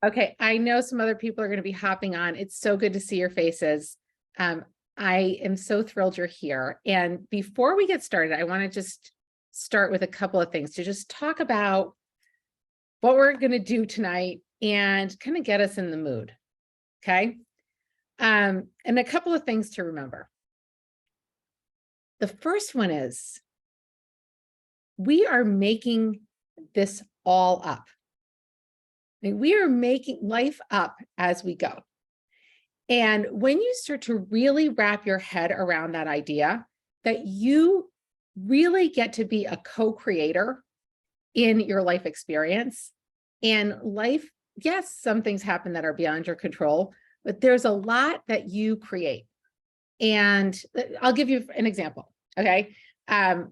Okay, I know some other people are going to be hopping on. It's so good to see your faces. I am so thrilled you're here. And before we get started, I want to just start with a couple of things to just talk about what we're going to do tonight and kind of get us in the mood. Okay. And a couple of things to remember. The first one is we are making this all up. We are making life up as we go. And when you start to really wrap your head around that idea that you really get to be a co-creator in your life experience, and life, yes, some things happen that are beyond your control, but there's a lot that you create. And I'll give you an example. Okay. I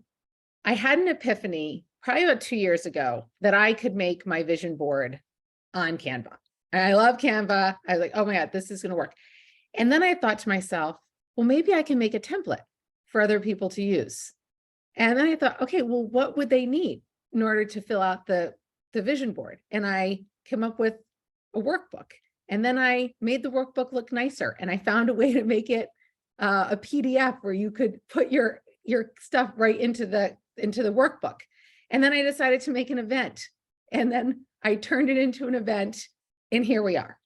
had an epiphany probably about 2 years ago that I could make my vision board on Canva. And I love Canva. I was like, oh my God, this is going to work. And then I thought to myself, well, maybe I can make a template for other people to use. And then I thought, okay, well, what would they need in order to fill out the vision board? And I came up with a workbook. And then I made the workbook look nicer. And I found a way to make it a PDF where you could put your stuff right into the workbook. And then I decided to make an event. And then I turned it into an event, and here we are.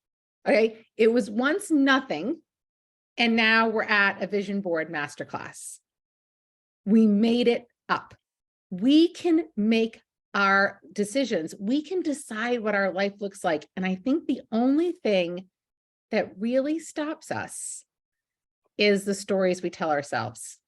Okay. It was once nothing, and now we're at a vision board masterclass. We made it up. We can make our decisions. We can decide what our life looks like. And I think the only thing that really stops us is the stories we tell ourselves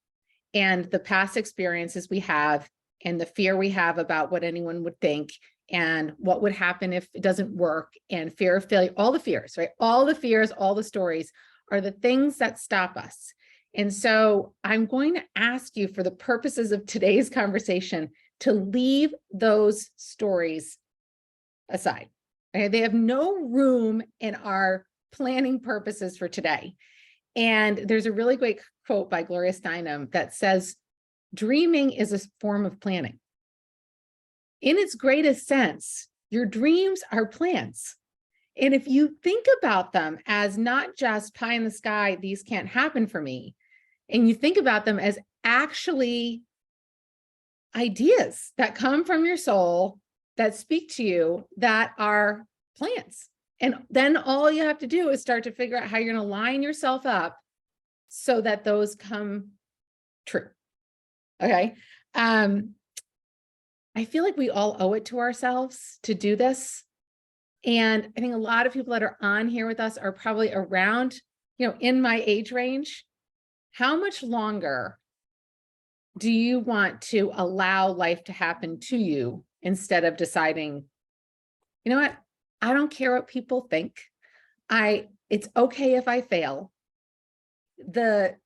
and the past experiences we have and the fear we have about what anyone would think and what would happen if it doesn't work, and fear of failure, all the fears, right? All the fears, all the stories are the things that stop us. And so I'm going to ask you, for the purposes of today's conversation, to leave those stories aside. Okay? They have no room in our planning purposes for today. And there's a really great quote by Gloria Steinem that says, dreaming is a form of planning. In its greatest sense, your dreams are plans. And if you think about them as not just pie in the sky, these can't happen for me, and you think about them as actually ideas that come from your soul that speak to you, that are plans. And then all you have to do is start to figure out how you're going to line yourself up so that those come true. Okay. I feel like we all owe it to ourselves to do this. And I think a lot of people that are on here with us are probably around, in my age range. How much longer do you want to allow life to happen to you instead of deciding, you know what? I don't care what people think. It's okay if I fail. The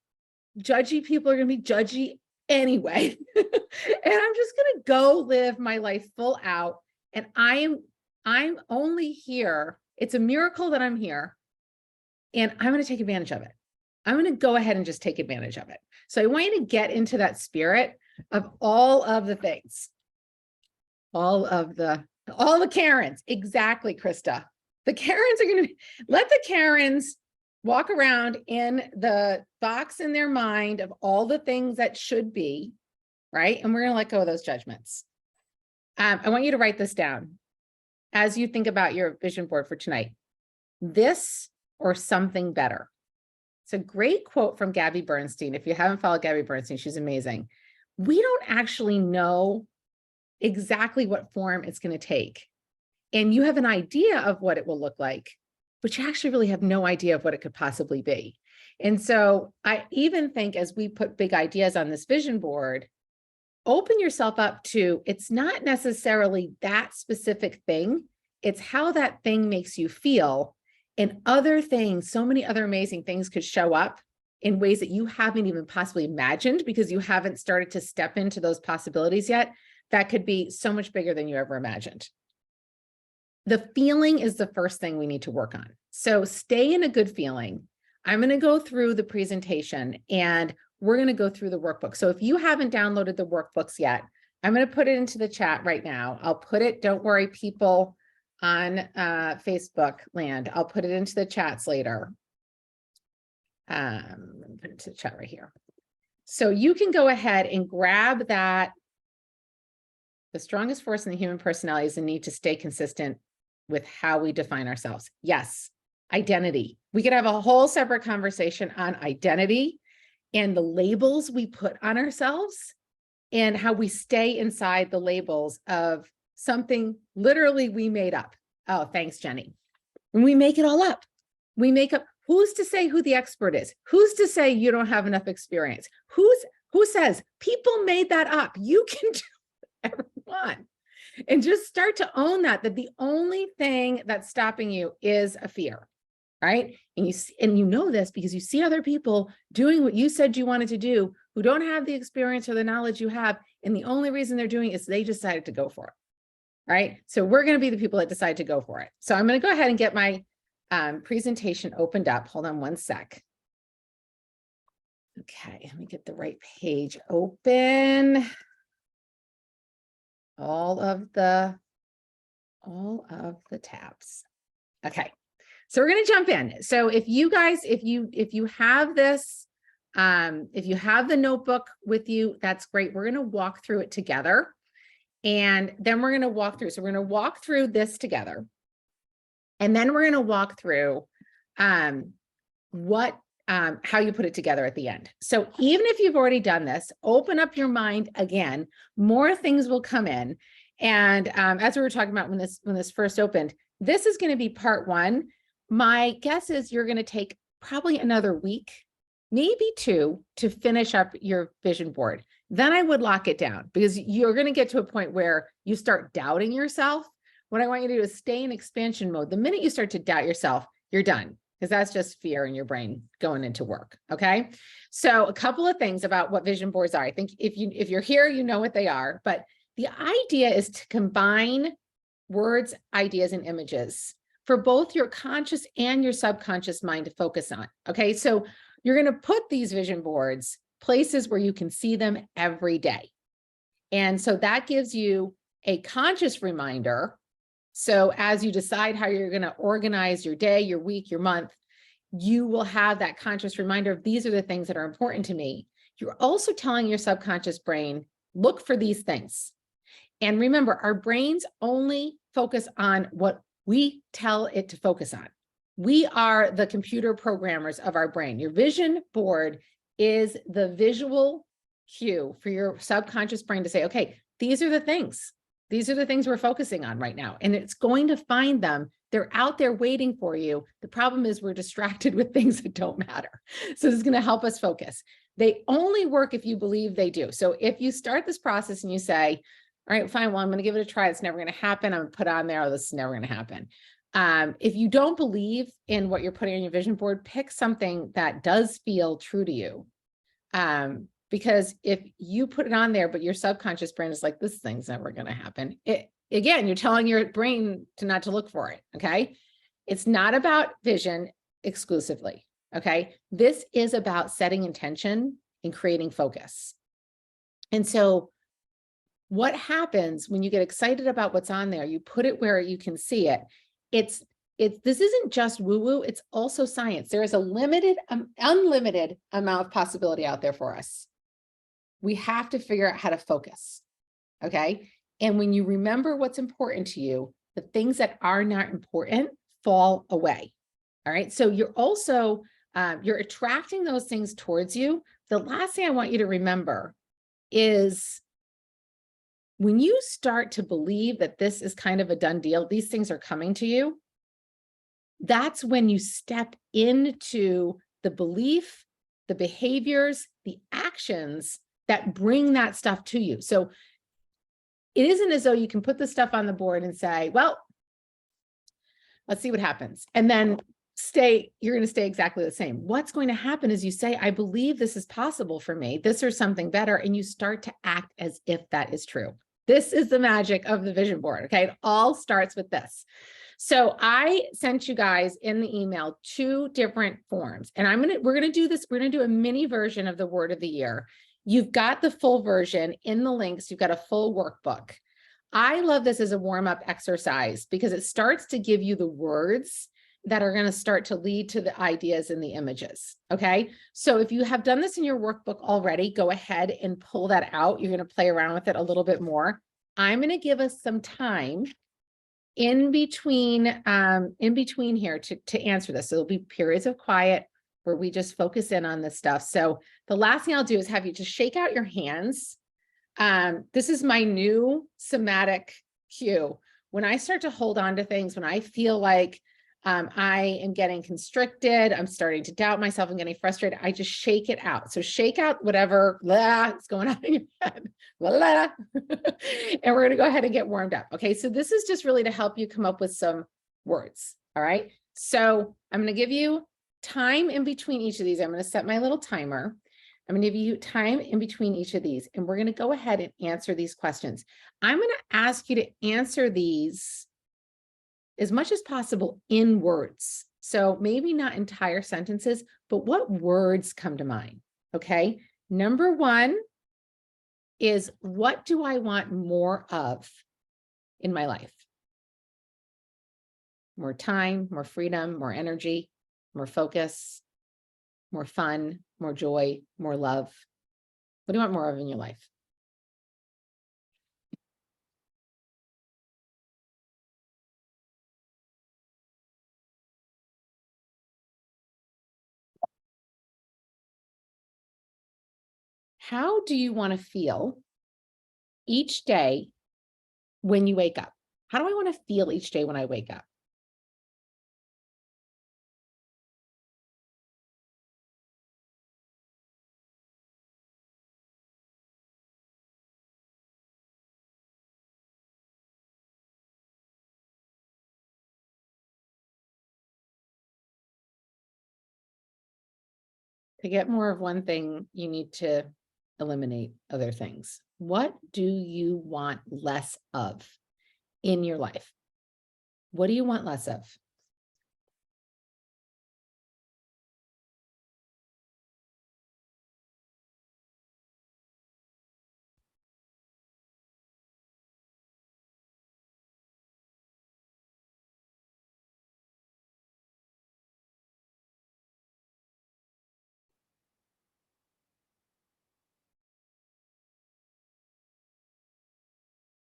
judgy people are going to be judgy anyway. And I'm just going to go live my life full out. And I'm only here. It's a miracle that I'm here, and I'm going to take advantage of it. I'm going to go ahead and just take advantage of it. So I want you to get into that spirit of all of the things, all the Karens. Exactly, Krista. The Karens are going to let the Karens walk around in the box in their mind of all the things that should be, right? And we're going to let go of those judgments. I want you to write this down as you think about your vision board for tonight. This or something better. It's a great quote from Gabby Bernstein. If you haven't followed Gabby Bernstein, she's amazing. We don't actually know exactly what form it's going to take. And you have an idea of what it will look like, but you actually really have no idea of what it could possibly be. And so I even think, as we put big ideas on this vision board, open yourself up to, it's not necessarily that specific thing. It's how that thing makes you feel. And other things, so many other amazing things could show up in ways that you haven't even possibly imagined, because you haven't started to step into those possibilities yet. That could be so much bigger than you ever imagined. The feeling is the first thing we need to work on. So stay in a good feeling. I'm going to go through the presentation and we're going to go through the workbook. So if you haven't downloaded the workbooks yet, I'm going to put it into the chat right now. I'll put it, don't worry, people, on Facebook land. I'll put it into the chats later. Put it into the chat right here. So you can go ahead and grab that. The strongest force in the human personality is the need to stay consistent with how we define ourselves. Yes, identity. We could have a whole separate conversation on identity and the labels we put on ourselves and how we stay inside the labels of something literally we made up. Oh, thanks, Jenny. And we make it all up. We make up, who's to say who the expert is? Who's to say you don't have enough experience? Who says people made that up? You can do whatever you want. And just start to own that the only thing that's stopping you is a fear, right? And you know this because you see other people doing what you said you wanted to do who don't have the experience or the knowledge you have. And the only reason they're doing it is they decided to go for it, right? So we're going to be the people that decide to go for it. So I'm going to go ahead and get my presentation opened up. Hold on one sec. Okay, let me get the right page open. All of the tabs. Okay, so we're going to jump in. So if you guys, if you have this, if you have the notebook with you, that's great. We're going to walk through it together, and then we're going to walk through. So we're going to walk through this together, and then we're going to walk through how you put it together at the end. So even if you've already done this, open up your mind again, more things will come in. And as we were talking about when this first opened, this is going to be part one. My guess is you're going to take probably another week, maybe 2, to finish up your vision board. Then I would lock it down because you're going to get to a point where you start doubting yourself. What I want you to do is stay in expansion mode. The minute you start to doubt yourself, you're done. Because that's just fear in your brain going into work. Okay. So a couple of things about what vision boards are. I think if you're here, you know what they are, but the idea is to combine words, ideas, and images for both your conscious and your subconscious mind to focus on. Okay. So you're going to put these vision boards places where you can see them every day. And so that gives you a conscious reminder. So as you decide how you're going to organize your day, your week, your month, you will have that conscious reminder of these are the things that are important to me. You're also telling your subconscious brain, look for these things. And remember, our brains only focus on what we tell it to focus on. We are the computer programmers of our brain. Your vision board is the visual cue for your subconscious brain to say, okay, these are the things. These are the things we're focusing on right now. And it's going to find them. They're out there waiting for you. The problem is we're distracted with things that don't matter. So this is going to help us focus. They only work if you believe they do. So if you start this process and you say, all right, fine, well, I'm going to give it a try. It's never going to happen. I'm going to put on there, oh, this is never going to happen. If you don't believe in what you're putting on your vision board, pick something that does feel true to you. Because if you put it on there, but your subconscious brain is like, this thing's never going to happen. Again, you're telling your brain not to look for it. Okay. It's not about vision exclusively. Okay. This is about setting intention and creating focus. And so what happens when you get excited about what's on there, you put it where you can see it. This isn't just woo-woo, it's also science. There is a unlimited amount of possibility out there for us. We have to figure out how to focus, okay? And when you remember what's important to you, the things that are not important fall away, all right? So you're also, you're attracting those things towards you. The last thing I want you to remember is when you start to believe that this is kind of a done deal, these things are coming to you, that's when you step into the belief, the behaviors, the actions that bring that stuff to you. So it isn't as though you can put the stuff on the board and say, well, let's see what happens. And then you're going to stay exactly the same. What's going to happen is you say, I believe this is possible for me, this or something better. And you start to act as if that is true. This is the magic of the vision board. Okay. It all starts with this. So I sent you guys in the email 2 different forms, and we're going to do this. We're going to do a mini version of the word of the year. You've got the full version in the links. You've got a full workbook. I love this as a warm-up exercise because it starts to give you the words that are going to start to lead to the ideas and the images. Okay. So if you have done this in your workbook already, go ahead and pull that out. You're going to play around with it a little bit more. I'm going to give us some time in between here to answer this. So there'll be periods of quiet where we just focus in on this stuff. So the last thing I'll do is have you just shake out your hands. This is my new somatic cue. When I start to hold on to things, when I feel like I am getting constricted, I'm starting to doubt myself, I'm getting frustrated, I just shake it out. So shake out whatever is going on in your head. And we're going to go ahead and get warmed up. Okay, so this is just really to help you come up with some words. All right, so I'm going to give you time in between each of these. I'm going to set my little timer. I'm going to give you time in between each of these, and we're going to go ahead and answer these questions. I'm going to ask you to answer these as much as possible in words. So maybe not entire sentences, but what words come to mind? Okay. Number one is, what do I want more of in my life? More time, more freedom, more energy, more focus, more fun, more joy, more love. What do you want more of in your life? How do you want to feel each day when you wake up? How do I want to feel each day when I wake up? To get more of one thing, you need to eliminate other things. What do you want less of in your life? What do you want less of?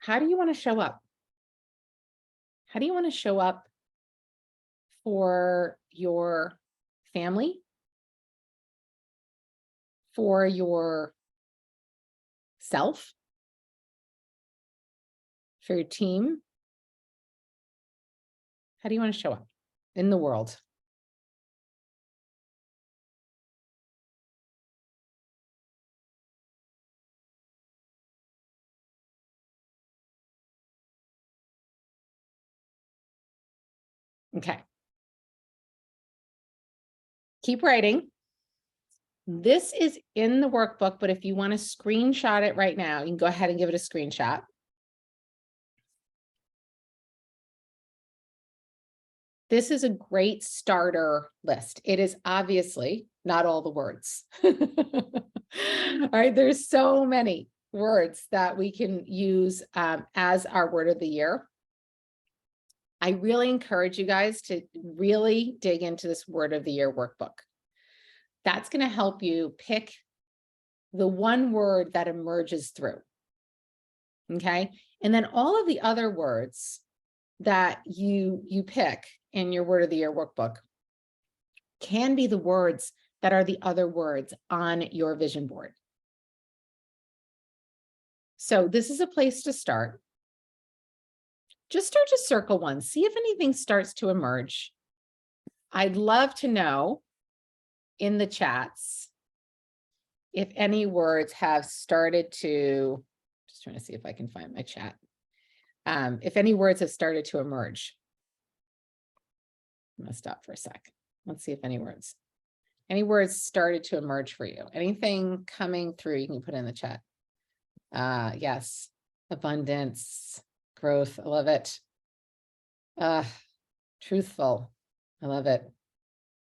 How do you want to show up? How do you want to show up for your family, for your self, for your team? How do you want to show up in the world? Okay. Keep writing. This is in the workbook, but if you want to screenshot it right now, you can go ahead and give it a screenshot. This is a great starter list. It is obviously not all the words. All right, there's so many words that we can use as our word of the year. I really encourage you guys to really dig into this word of the year workbook. That's going to help you pick the one word that emerges through. Okay, and then all of the other words that you pick in your word of the year workbook can be the words that are the other words on your vision board. So this is a place to start. Just start to circle one, see if anything starts to emerge. I'd love to know in the chats if any words have started to, just trying to see if I can find my chat. If any words have started to emerge. I'm gonna stop for a sec. Let's see if any words started to emerge for you. Anything coming through, you can put in the chat. Yes, abundance, growth, I love it. Truthful, I love it.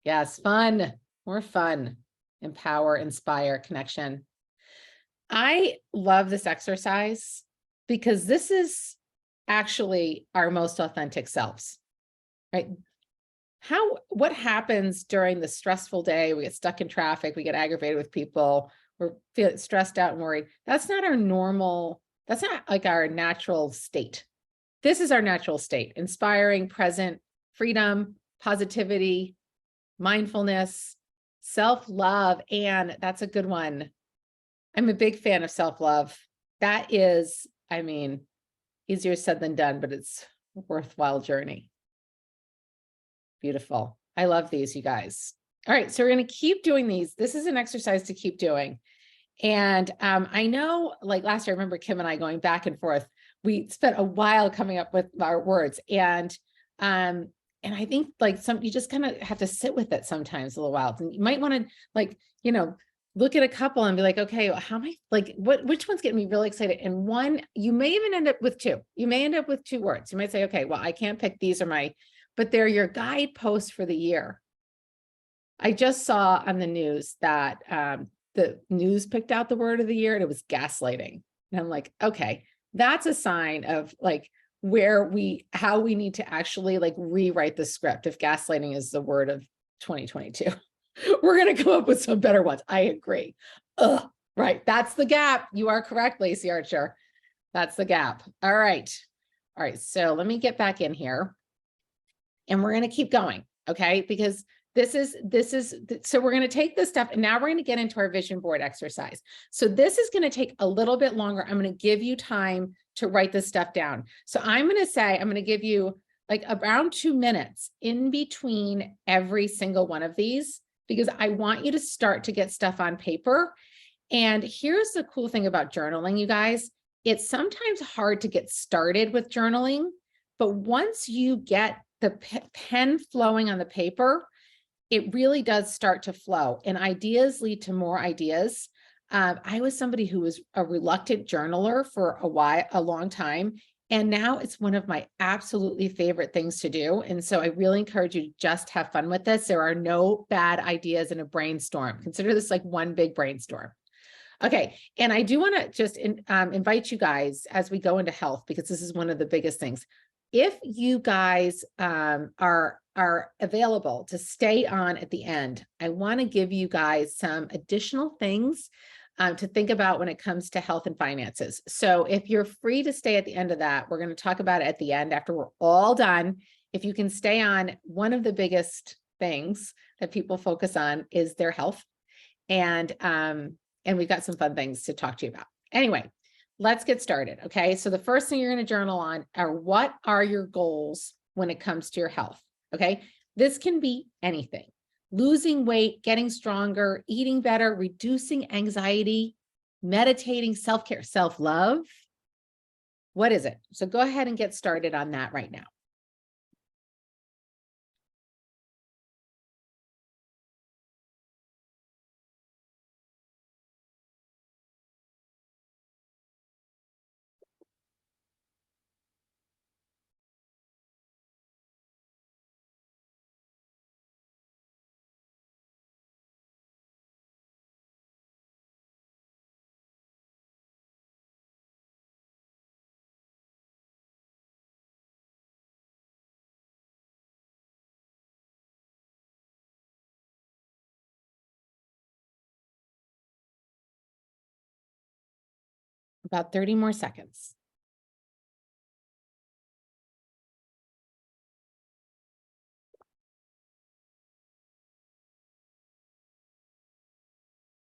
Yes, fun, more fun, empower, inspire, connection. I love this exercise because this is actually our most authentic selves, right? What happens during the stressful day? We get stuck in traffic, we get aggravated with people, we're feeling stressed out and worried. That's not our normal, that's not like our natural state. This is our natural state: inspiring, present, freedom, positivity, mindfulness, self-love. And that's a good one. I'm a big fan of self-love. That is, I mean, easier said than done, but it's a worthwhile journey. Beautiful. I love these, you guys. All right, so we're going to keep doing these. This is an exercise to keep doing. And I know, like last year, I remember Kim and I going back and forth. We spent a while coming up with our words. And I think like you just kind of have to sit with it sometimes a little while. And you might want to like, look at a couple and be like, okay, well, how am I like, which one's getting me really excited? And one, you may even end up with two. You may end up with two words. You might say, okay, well, I can't pick these but they're your guideposts for the year. I just saw on the news that the news picked out the word of the year and it was gaslighting. And I'm like, okay, that's a sign of like how we need to actually like rewrite the script if gaslighting is the word of 2022. We're going to come up with some better ones. I agree. Right. That's the gap. You are correct, Lacey Archer. That's the gap. All right. All right. So let me get back in here and we're going to keep going. Okay. Because so we're going to take this stuff and now we're going to get into our vision board exercise. So this is going to take a little bit longer. I'm going to give you time to write this stuff down. So I'm going to give you like around 2 minutes in between every single one of these, because I want you to start to get stuff on paper. And here's the cool thing about journaling, you guys. It's sometimes hard to get started with journaling, but once you get the pen flowing on the paper, it really does start to flow and ideas lead to more ideas. I was somebody who was a reluctant journaler for a long time. And now it's one of my absolutely favorite things to do. And so I really encourage you to just have fun with this. There are no bad ideas in a brainstorm. Consider this like one big brainstorm. Okay. And I do want to just invite you guys as we go into health, because this is one of the biggest things. If you guys are available to stay on at the end, I want to give you guys some additional things to think about when it comes to health and finances. So if you're free to stay at the end of that, we're going to talk about it at the end after we're all done. If you can stay on, one of the biggest things that people focus on is their health. And we've got some fun things to talk to you about. Anyway, let's get started. Okay. So the first thing you're going to journal on are what are your goals when it comes to your health? Okay. This can be anything: losing weight, getting stronger, eating better, reducing anxiety, meditating, self-care, self-love. What is it? So go ahead and get started on that right now. About 30 more seconds.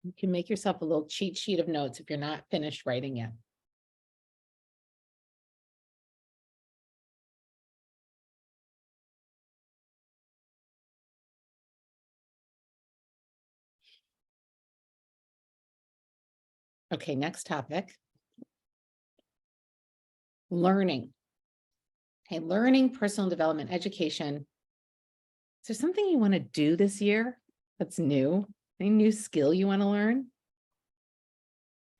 You can make yourself a little cheat sheet of notes if you're not finished writing yet. Okay, next topic. Learning. Okay, learning, personal development, education. Is there something you want to do this year that's new? Any new skill you want to learn?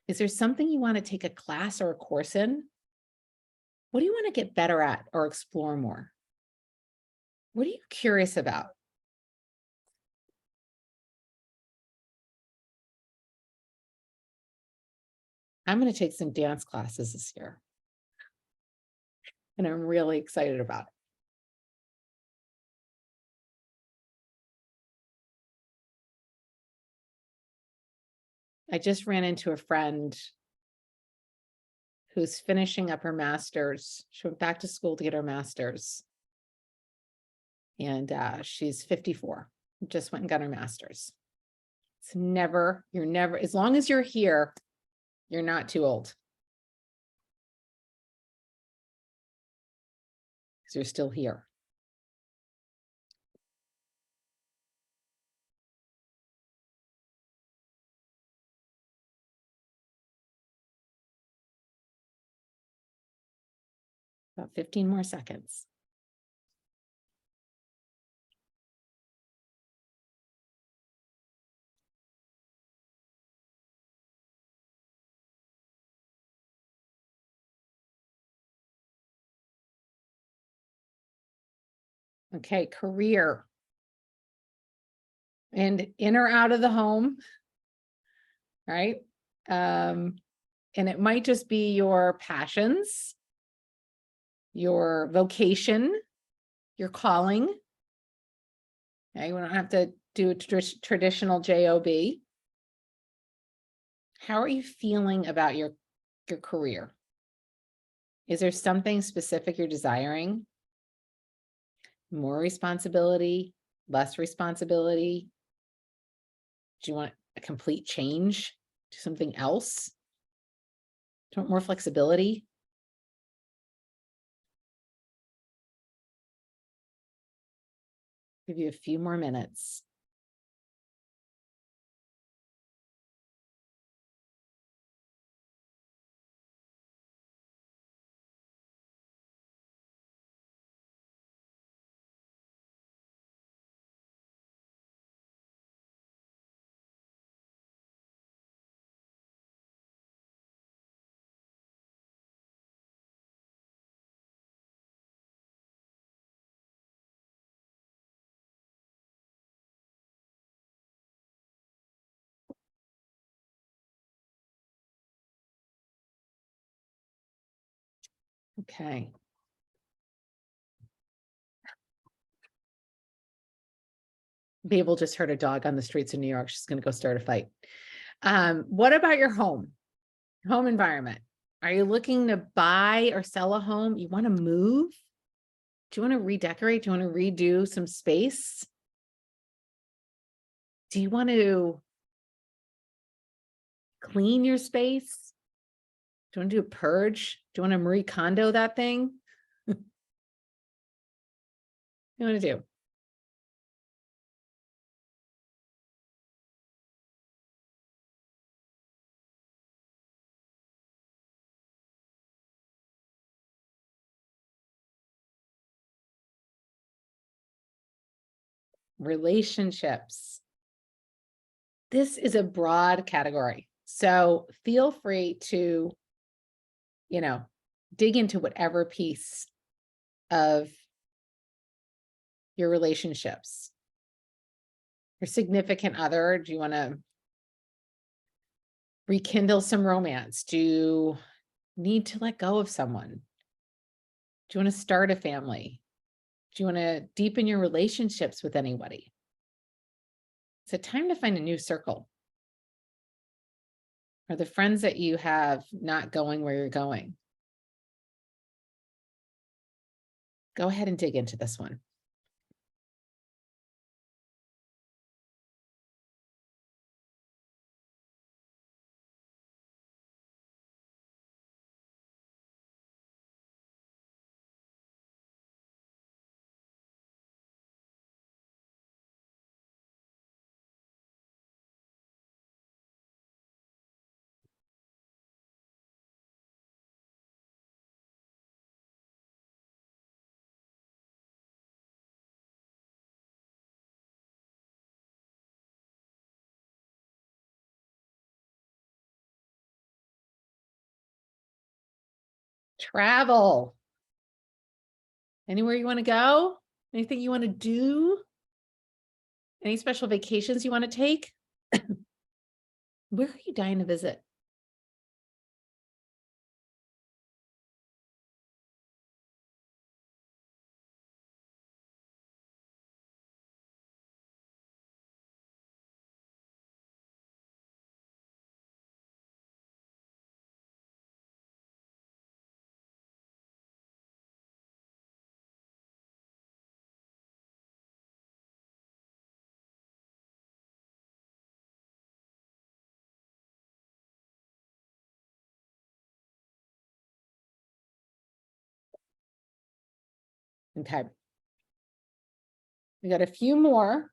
Is there something you want to take a class or a course in? What do you want to get better at or explore more? What are you curious about? I'm going to take some dance classes this year. and I'm really excited about it. I just ran into a friend who's finishing up her master's. She went back to school to get her master's. And she's 54, just went and got her master's. It's never, you're never, as long as you're here, you're not too old. Because you're still here. About 15 more seconds. Okay, career. And in or out of the home, right? And it might just be your passions, your vocation, your calling. Okay, we don't have to do a traditional job. How are you feeling about your career? Is there something specific you're desiring? More responsibility, less responsibility? Do you want a complete change to something else? Do you want more flexibility? Give you a few more minutes. Okay. Babel just heard a dog on the streets of New York. She's going to go start a fight. What about your home environment? Are you looking to buy or sell a home? You want to move? Do you want to redecorate? Do you want to redo some space? Do you want to clean your space? Do you want to do a purge? Do you want to Marie Kondo that thing? What do you want to do? Relationships. This is a broad category. So feel free to, dig into whatever piece of your relationships. Your significant other, do you want to rekindle some romance? Do you need to let go of someone? Do you want to start a family? Do you want to deepen your relationships with anybody? It's a time to find a new circle. Are the friends that you have not going where you're going? Go ahead and dig into this one. Travel. Anywhere you want to go? Anything you want to do? Any special vacations you want to take? Where are you dying to visit? Okay. We got a few more.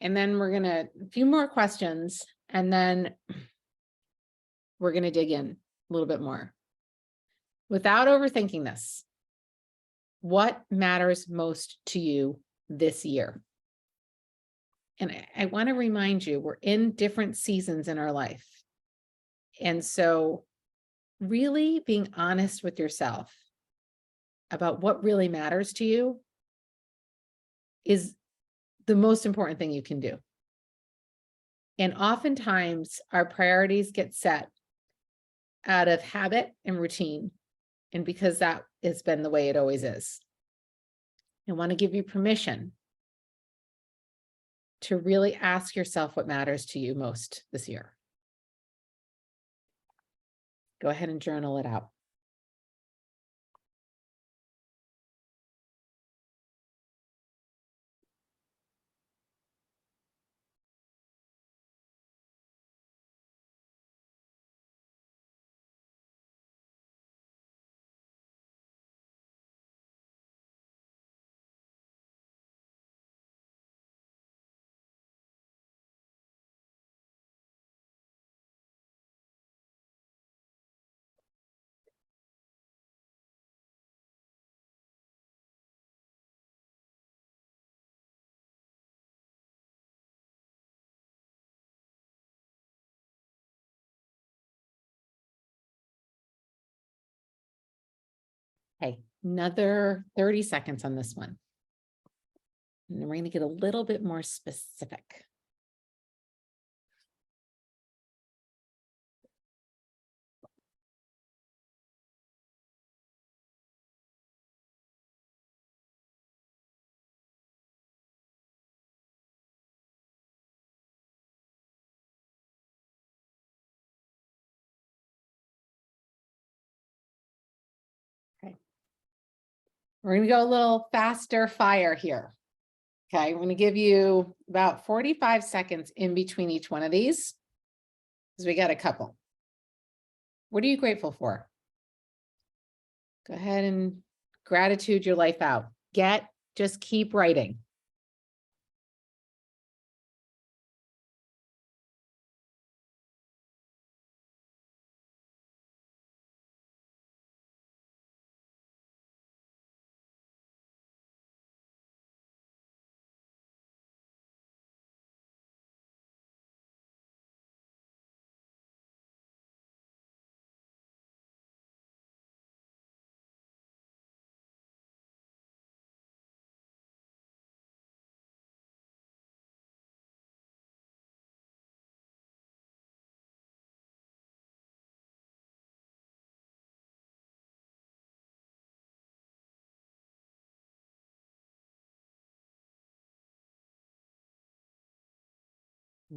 And then a few more questions, and then we're gonna dig in a little bit more. Without overthinking this, what matters most to you this year? And I want to remind you, we're in different seasons in our life. And so really being honest with yourself about what really matters to you is the most important thing you can do. And oftentimes our priorities get set out of habit and routine, and because that has been the way it always is. I want to give you permission to really ask yourself what matters to you most this year. Go ahead and journal it out. Okay, another 30 seconds on this one. And we're going to get a little bit more specific. Okay. We're going to go a little faster fire here. Okay, I'm going to give you about 45 seconds in between each one of these, because we got a couple. What are you grateful for? Go ahead and gratitude your life out. Just keep writing.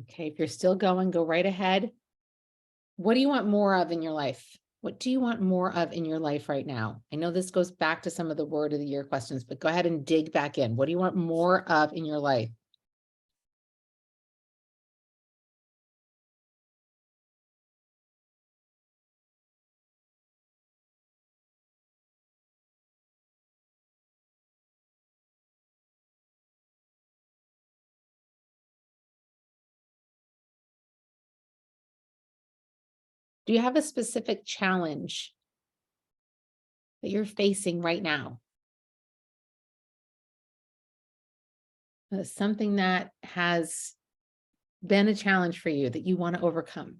Okay, if you're still going, go right ahead. What do you want more of in your life? What do you want more of in your life right now? I know this goes back to some of the word of the year questions, but go ahead and dig back in. What do you want more of in your life? Do you have a specific challenge that you're facing right now? Something that has been a challenge for you that you want to overcome?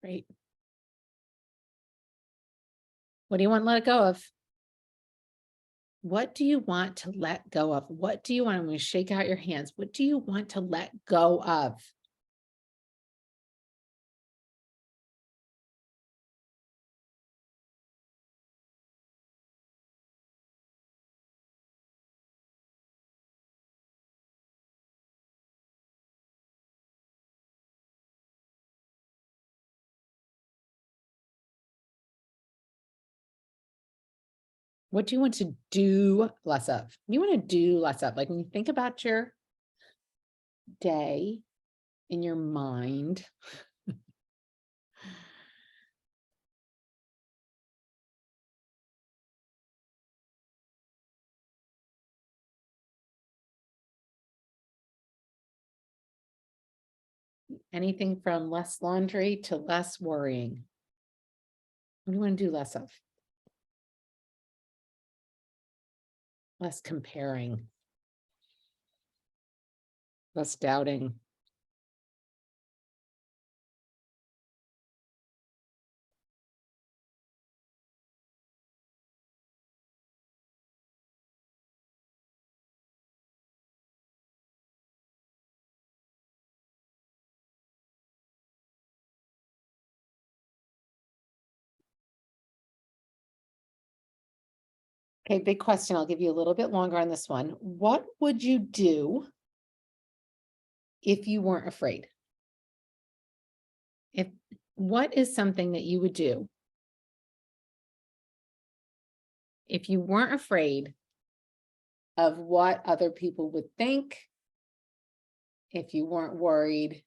Great. What do you want to let go of? What do you want to let go of? What do you want? I'm going to shake out your hands. What do you want to let go of? What do you want to do less of? You want to do less of, like when you think about your day in your mind. Anything from less laundry to less worrying. What do you want to do less of? Less comparing. Less doubting. Okay, big question. I'll give you a little bit longer on this one. What would you do if you weren't afraid? What is something that you would do if you weren't afraid of what other people would think, if you weren't worried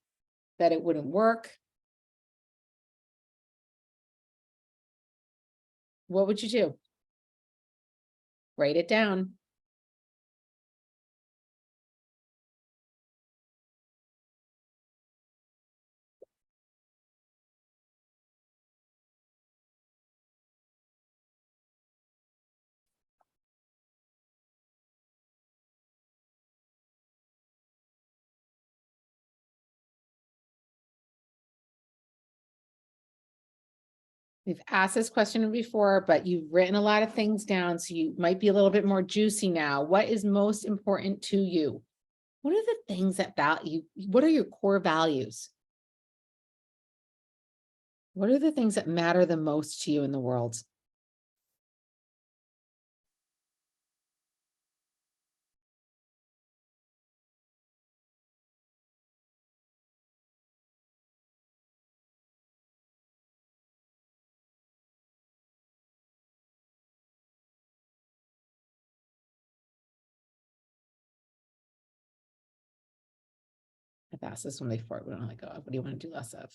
that it wouldn't work? What would you do? Write it down. We've asked this question before, but you've written a lot of things down, so you might be a little bit more juicy now. What is most important to you? What are the things that what are your core values? What are the things that matter the most to you in the world? I've asked this one before. We don't like, oh, what do you want to do less of?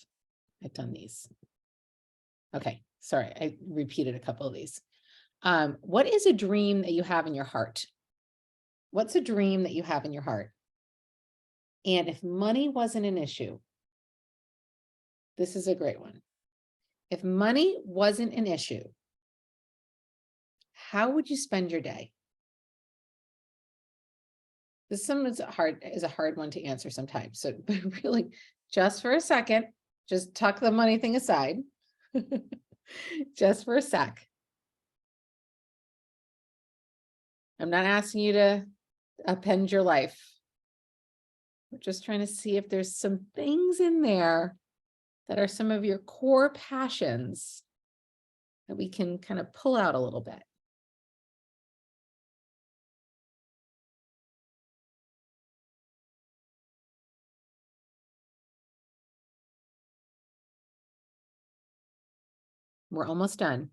I've done these. Okay, sorry, I repeated a couple of these. What is a dream that you have in your heart? What's a dream that you have in your heart? And if money wasn't an issue, this is a great one. If money wasn't an issue, how would you spend your day? This is a hard one to answer sometimes. So really, just for a second, just tuck the money thing aside. Just for a sec. I'm not asking you to append your life. We're just trying to see if there's some things in there that are some of your core passions that we can kind of pull out a little bit. We're almost done.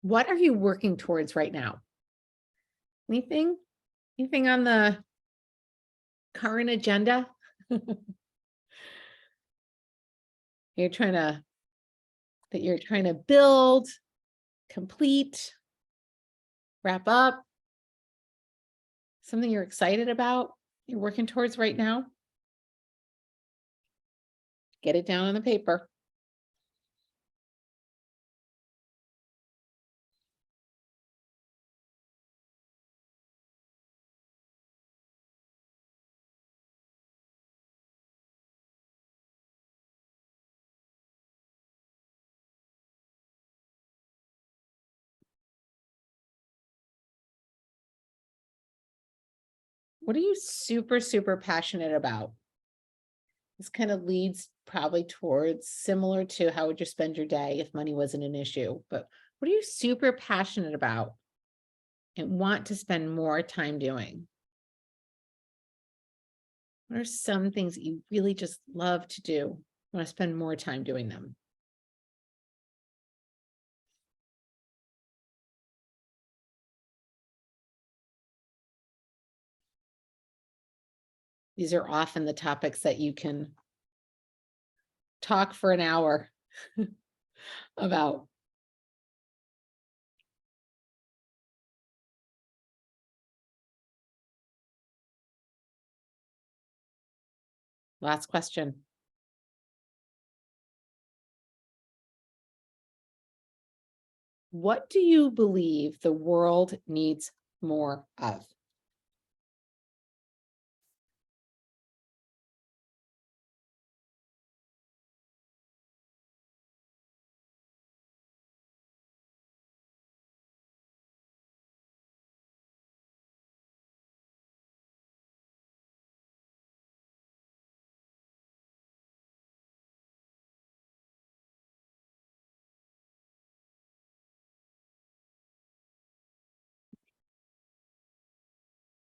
What are you working towards right now? Anything on the current agenda? You're trying to build, complete, wrap up, something you're excited about, you're working towards right now? Get it down on the paper. What are you super, super passionate about? This kind of leads probably towards similar to how would you spend your day if money wasn't an issue, but What are you super passionate about and want to spend more time doing? What are some things that you really just love to do? You want to spend more time doing them? These are often the topics that you can talk for an hour about. Last question. What do you believe the world needs more of?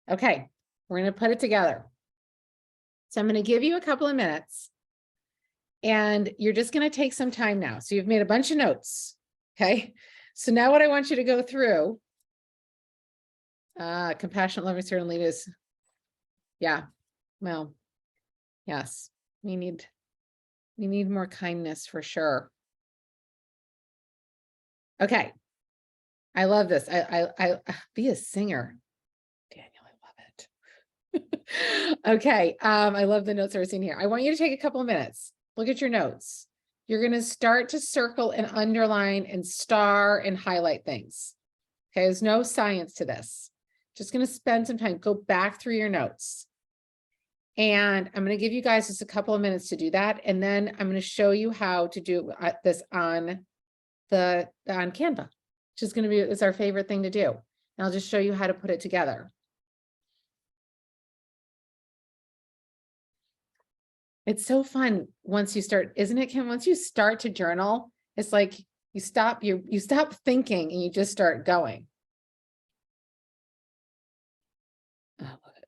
Okay, we're going to put it together. So I'm going to give you a couple of minutes and you're just going to take some time now. So you've made a bunch of notes. Okay. So now what I want you to go through, compassionate, loving, servant leaders. Yeah. Well, yes, we need more kindness for sure. Okay. I love this. I be a singer. Daniel, I love it. Okay. I love the notes I was seeing here. I want you to take a couple of minutes. Look at your notes. You're going to start to circle and underline and star and highlight things. Okay. There's no science to this. Just going to spend some time, go back through your notes. And I'm going to give you guys just a couple of minutes to do that. And then I'm going to show you how to do this on Canva, which is going to be, it's our favorite thing to do. And I'll just show you how to put it together. It's so fun once you start, isn't it, Kim? Once you start to journal, it's like you stop thinking and you just start going. I love it.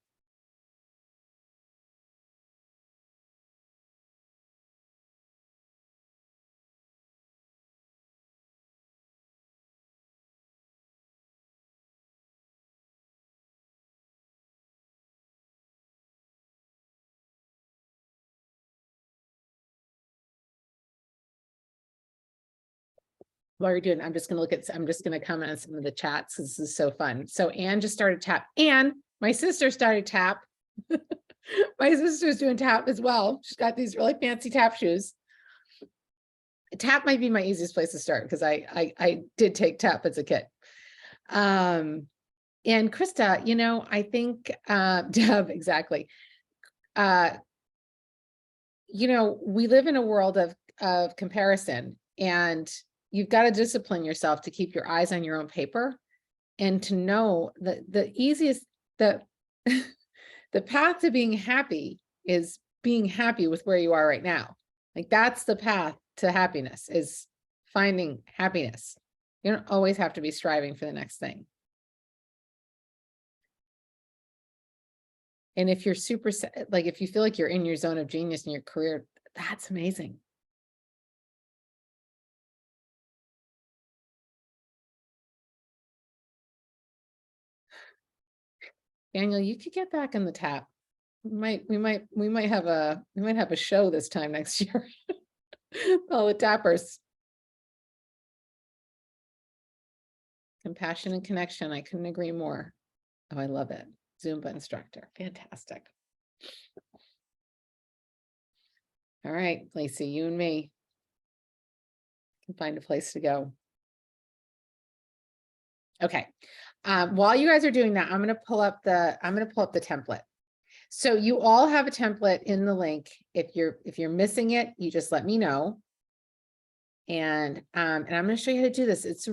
While you're doing, I'm just going to comment on some of the chats. This is so fun. So Anne just started tap, and my sister started tap. My sister's doing tap as well. She's got these really fancy tap shoes. Tap might be my easiest place to start because I did take tap as a kid. And Krista, you know, I think Deb, exactly. You know, we live in a world of comparison, and you've got to discipline yourself to keep your eyes on your own paper and to know that the easiest, the path to being happy is being happy with where you are right now. Like that's the path to happiness, is finding happiness. You don't always have to be striving for the next thing. And if you're super, like, if you feel like you're in your zone of genius in your career, that's amazing. Daniel, you could get back in the tap. We might have a show this time next year. Oh, the tappers. Compassion and connection. I couldn't agree more. Oh, I love it. Zumba instructor. Fantastic. All right, Lacey, you and me can find a place to go. Okay. While you guys are doing that, I'm going to pull up the template. So you all have a template in the link. If you're missing it, you just let me know. And I'm going to show you how to do this. This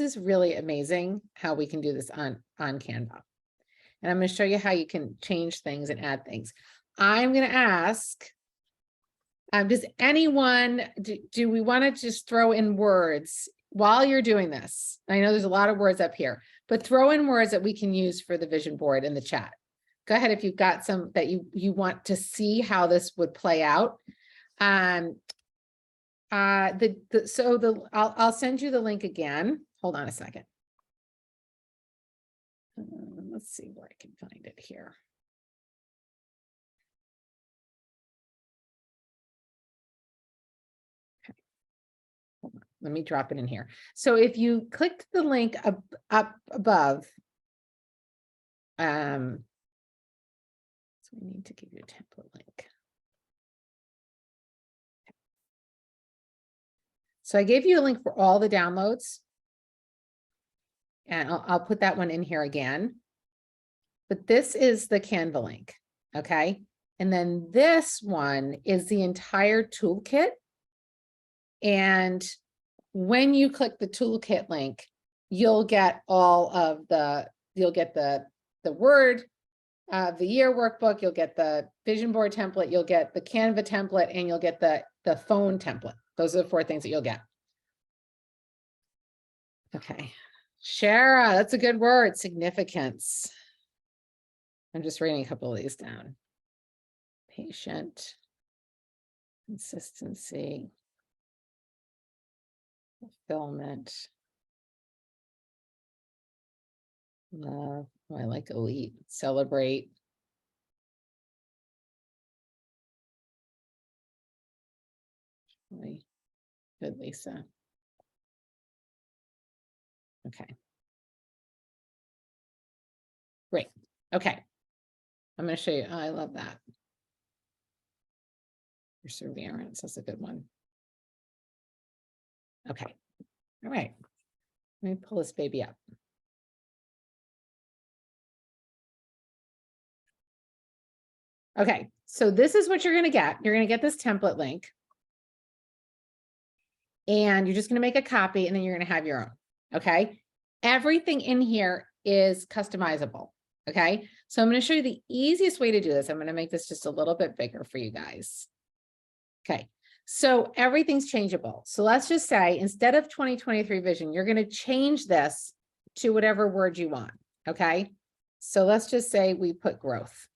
is really amazing how we can do this on Canva. And I'm going to show you how you can change things and add things. I'm going to ask, does anyone, do we want to just throw in words while you're doing this, I know there's a lot of words up here, but throw in words that we can use for the vision board in the chat. Go ahead if you've got some that you want to see how this would play out. I'll send you the link again. Hold on a second. Let's see where I can find it here. Okay. Hold on. Let me drop it in here. So if you click the link up above, so we need to give you a template link. So I gave you a link for all the downloads. And I'll put that one in here again. But this is the Canva link, okay? And then this one is the entire toolkit. And when you click the toolkit link, you'll get all of you'll get the Word, the Year Workbook, you'll get the Vision Board template, you'll get the Canva template, and you'll get the phone template. Those are the 4 things that you'll get. Okay. Shara, that's a good word, significance. I'm just writing a couple of these down. Patient, consistency, fulfillment, love. Oh, I like elite, celebrate. Really good, Lisa. Okay. Great. Okay. I'm going to show you. Oh, I love that. Perseverance. That's a good one. Okay. All right. Let me pull this baby up. Okay. So this is what you're going to get. You're going to get this template link. And you're just going to make a copy and then you're going to have your own. Okay. Everything in here is customizable. Okay. So I'm going to show you the easiest way to do this. I'm going to make this just a little bit bigger for you guys. Okay. So everything's changeable. So let's just say instead of 2023 vision, you're going to change this to whatever word you want. Okay. So let's just say we put growth.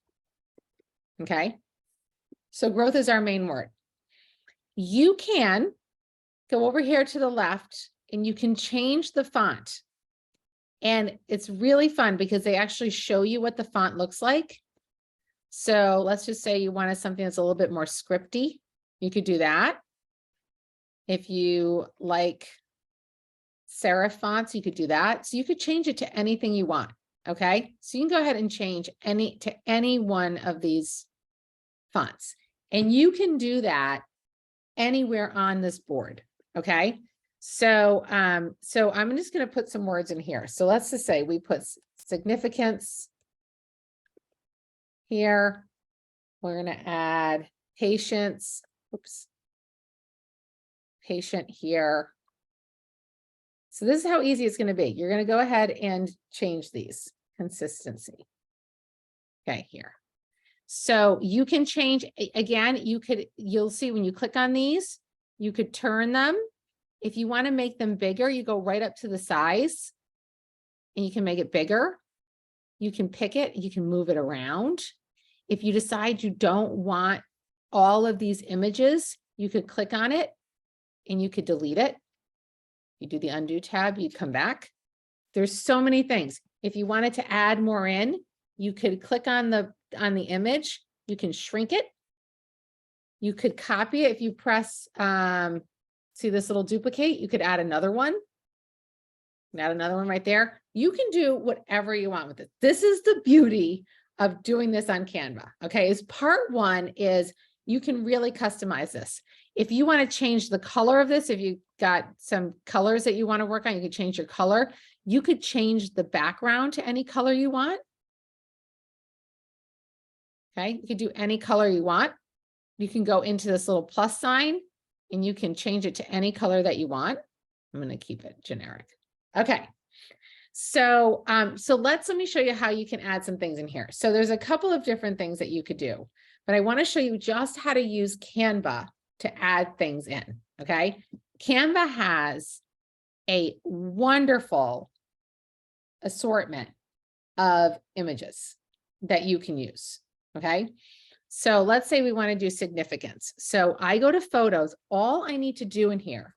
Okay. So growth is our main word. You can go over here to the left and you can change the font. And it's really fun because they actually show you what the font looks like. So let's just say you wanted something that's a little bit more scripty. You could do that. If you like serif fonts, you could do that. So you could change it to anything you want. Okay. So you can go ahead and change any one of these fonts. And you can do that anywhere on this board. Okay. So, so I'm just going to put some words in here. So let's just say we put significance here. We're going to add patience. Oops. Patient here. So this is how easy it's going to be. You're going to go ahead and change these. Consistency. Okay, here. So you can change again, you'll see when you click on these, you could turn them. If you want to make them bigger, you go right up to the size and you can make it bigger. You can pick it, you can move it around. If you decide you don't want all of these images, you could click on it and you could delete it. You do the undo tab, you come back. There's so many things. If you wanted to add more in, you could click on the image, you can shrink it. You could copy it. If you press, see this little duplicate, you could add another one. Add another one right there. You can do whatever you want with it. This is the beauty of doing this on Canva. Okay, is part one is you can really customize this. If you want to change the color of this, if you got some colors that you want to work on, you could change your color. You could change the background to any color you want. Okay, you could do any color you want. You can go into this little plus sign and you can change it to any color that you want. I'm going to keep it generic. Okay. So, let me show you how you can add some things in here. So there's a couple of different things that you could do, but I want to show you just how to use Canva to add things in. Okay. Canva has a wonderful assortment of images that you can use. Okay. So let's say we want to do significance. So I go to photos. All I need to do in here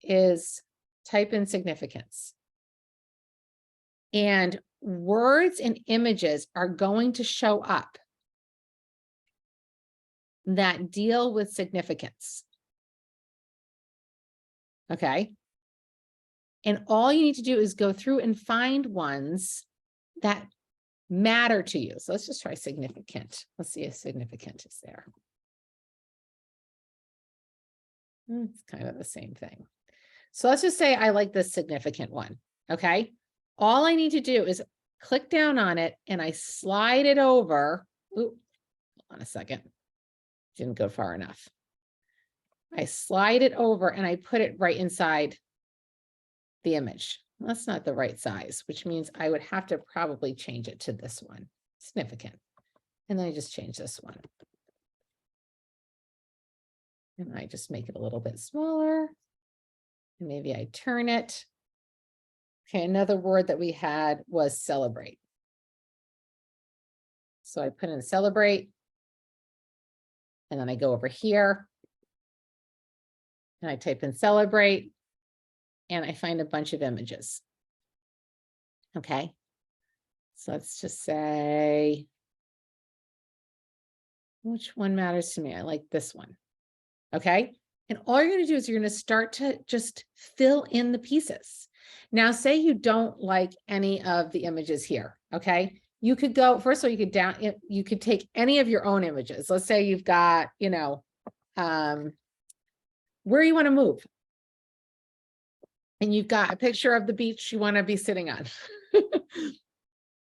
is type in significance. And words and images are going to show up that deal with significance. Okay. And all you need to do is go through and find ones that matter to you. So let's just try significant. Let's see if significant is there. It's kind of the same thing. So let's just say I like this significant one. Okay. All I need to do is click down on it and I slide it over. Ooh, hold on a second. Didn't go far enough. I slide it over and I put it right inside the image. Well, that's not the right size, which means I would have to probably change it to this one, significant. And then I just change this one. And I just make it a little bit smaller. And maybe I turn it. Okay, another word that we had was celebrate. So I put in celebrate. And then I go over here. And I type in celebrate. And I find a bunch of images. Okay. So let's just say, which one matters to me? I like this one. Okay. And all you're going to do is you're going to start to just fill in the pieces. Now, say you don't like any of the images here. Okay. You could go, first of all, you could take any of your own images. Let's say you've got, you know, where you want to move. And you've got a picture of the beach you want to be sitting on.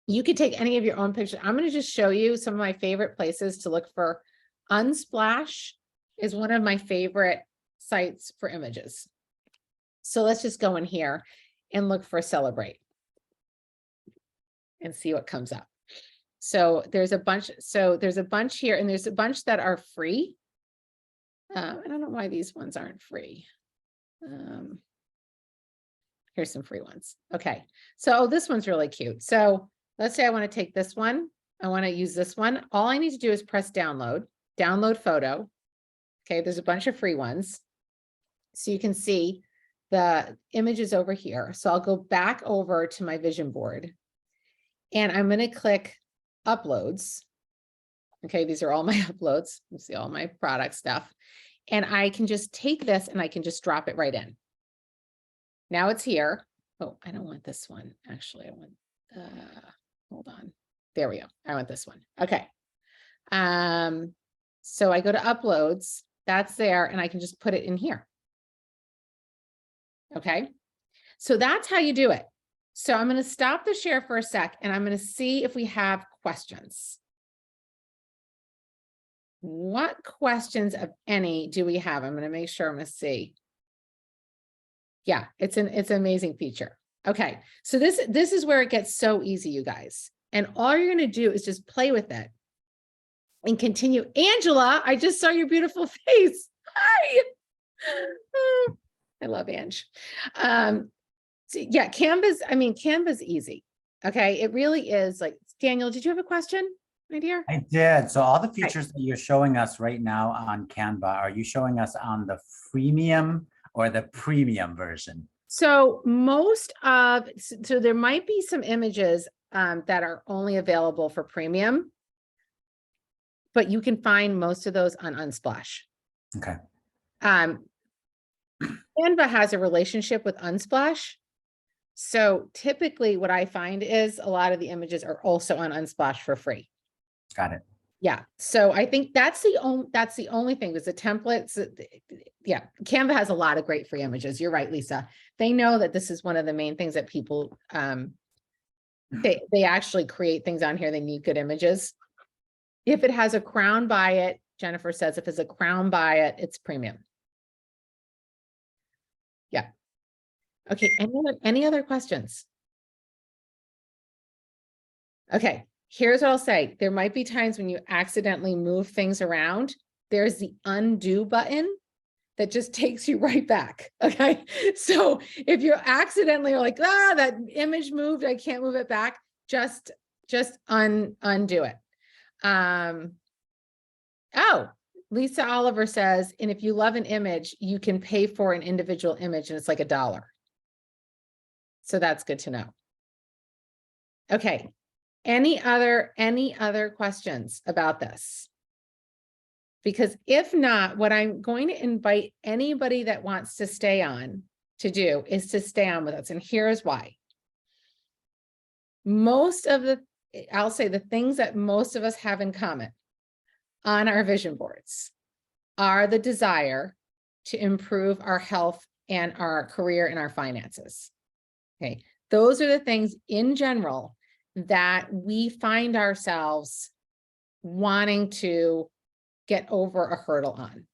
You could take any of your own pictures. I'm going to just show you some of my favorite places to look for. Unsplash is one of my favorite sites for images. So let's just go in here and look for celebrate and see what comes up. So there's a bunch. So there's a bunch here and there's a bunch that are free. I don't know why these ones aren't free. Here's some free ones. Okay. So this one's really cute. So let's say I want to take this one. I want to use this one. All I need to do is press download photo. Okay. There's a bunch of free ones. So you can see the images over here. So I'll go back over to my vision board and I'm going to click uploads. Okay. These are all my uploads. You see all my product stuff. And I can just take this and I can just drop it right in. Now it's here. Oh, I don't want this one. Actually, I want, hold on. There we go. I want this one. Okay. So I go to uploads, that's there, and I can just put it in here. Okay. So that's how you do it. So I'm going to stop the share for a sec and I'm going to see if we have questions. What questions, of any, do we have? I'm going to make sure I'm going to see. Yeah, it's an amazing feature. Okay, so this is where it gets so easy, you guys. And all you're going to do is just play with it and continue. Angela, I just saw your beautiful face. Hi. Oh, I love Ange. So yeah, Canva's easy. Okay, it really is. Like, Daniel, did you have a question, my dear? I did. So all the features that you're showing us right now on Canva, are you showing us on the freemium or the premium version? So so there might be some images that are only available for premium, but you can find most of those on Unsplash. Okay. Canva has a relationship with Unsplash. So typically what I find is a lot of the images are also on Unsplash for free. Got it. Yeah. So I think that's the only thing is the templates. Yeah. Canva has a lot of great free images. You're right, Lisa. They know that this is one of the main things that people, they actually create things on here. They need good images. If it has a crown by it, Jennifer says, if it's a crown by it, it's premium. Yeah. Okay. Any other questions? Okay. Here's what I'll say. There might be times when you accidentally move things around. There's the undo button. that just takes you right back. Okay. So if you accidentally are like, that image moved, I can't move it back, just undo it. Oh, Lisa Oliver says, and if you love an image, you can pay for an individual image and it's like $1. So that's good to know. Okay. Any other questions about this? Because if not, what I'm going to invite anybody that wants to stay on to do is to stay on with us. And here's why. I'll say the things that most of us have in common on our vision boards are the desire to improve our health and our career and our finances. Okay. Those are the things in general that we find ourselves wanting to get over a hurdle on.